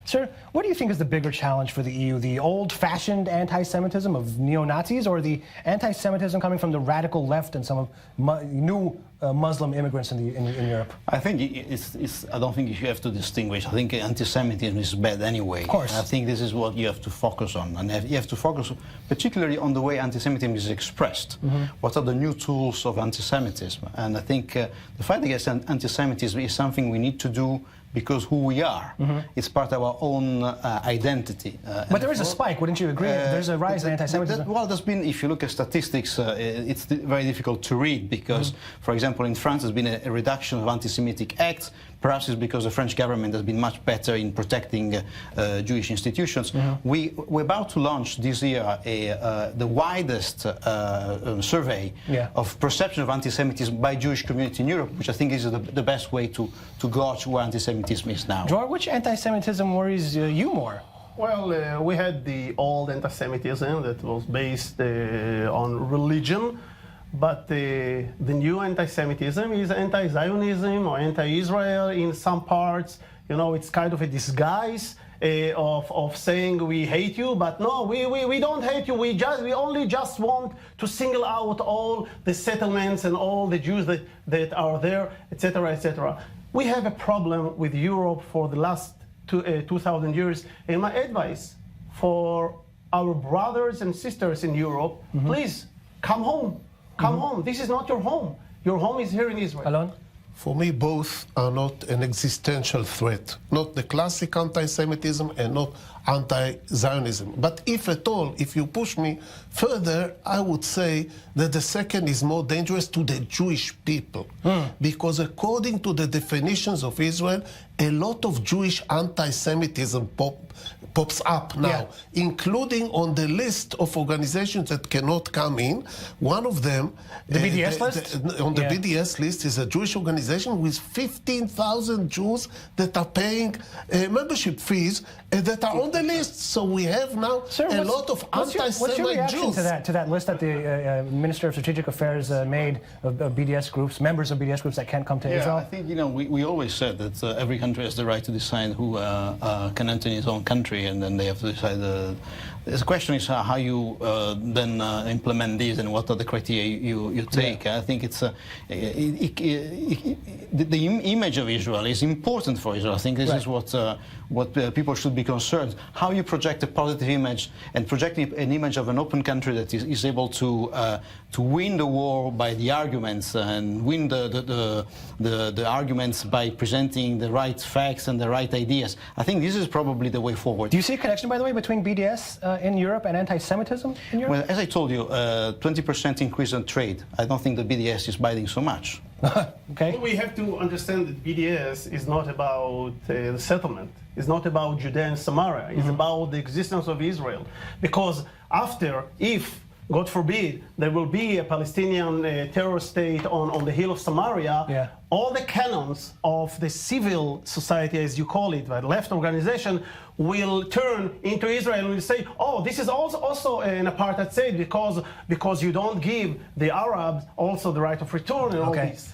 Sir, what do you think is the bigger challenge for the EU? The old-fashioned anti-Semitism of neo-Nazis, or the anti-Semitism coming from the radical left and some of new Muslim immigrants in Europe? I think I don't think you have to distinguish. I think anti-Semitism is bad anyway. Of course. I think this is what you have to focus on, and you have to focus particularly on the way anti-Semitism is expressed. What are the new tools of anti-Semitism? And I think the fight against anti-Semitism is something we need to do because who we are. It's part of our own identity. But there is a spike, wouldn't you agree? There's a rise in anti-Semitism. Well, there's been, if you look at statistics, it's very difficult to read because, for example, in France there's been a reduction of anti-Semitic acts. Perhaps it's because the French government has been much better in protecting Jewish institutions. We're about to launch this year the widest survey of perception of anti-Semitism by Jewish community in Europe, which I think is the best way to gauge where anti-Semitism is now. George, which anti-Semitism worries you more? Well, we had the old anti-Semitism that was based on religion. But the new anti-Semitism is anti-Zionism or anti-Israel in some parts. You know, it's kind of a disguise of saying we hate you, but no, we don't hate you. We only just want to single out all the settlements and all the Jews that are there, etc., etc. We have a problem with Europe for the last 2,000 years. And my advice for our brothers and sisters in Europe, please come home. Come home. This is not your home. Your home is here in Israel. Alon? For me, both are not an existential threat. Not the classic anti-Semitism and not anti-Zionism. But if at all, if you push me further, I would say that the second is more dangerous to the Jewish people. Because according to the definitions of Israel, a lot of Jewish anti-Semitism pops up now, including on the list of organizations that cannot come in. One of them, the BDS list? On the BDS list is a Jewish organization with 15,000 Jews that are paying membership fees that are on the list. So we have now a lot of anti-Semite What's your reaction Jews. to that list that the Minister of Strategic Affairs made of BDS groups, members of BDS groups that can't come to Israel? I think, we always said that every country has the right to decide who can enter in his own country, and then they have to decide. The question is how you then implement these and what are the criteria you take. I think it's the image of Israel is important for Israel. I think this is what people should be concerned. How you project a positive image and projecting an image of an open country that is able to win the war by the arguments and win the arguments by presenting the right facts and the right ideas. I think this is probably the way forward. Do you see a connection, by the way, between BDS in Europe and anti-Semitism in Europe? Well, as I told you, 20% increase on trade. I don't think the BDS is biting so much. Okay. Well, we have to understand that BDS is not about the settlement. It's not about Judea and Samaria. It's about the existence of Israel. Because if God forbid, there will be a Palestinian terror state on the hill of Samaria, all the canons of the civil society, as you call it, the left organization, will turn into Israel and will say, oh, this is also an apartheid state because you don't give the Arabs also the right of return and all this.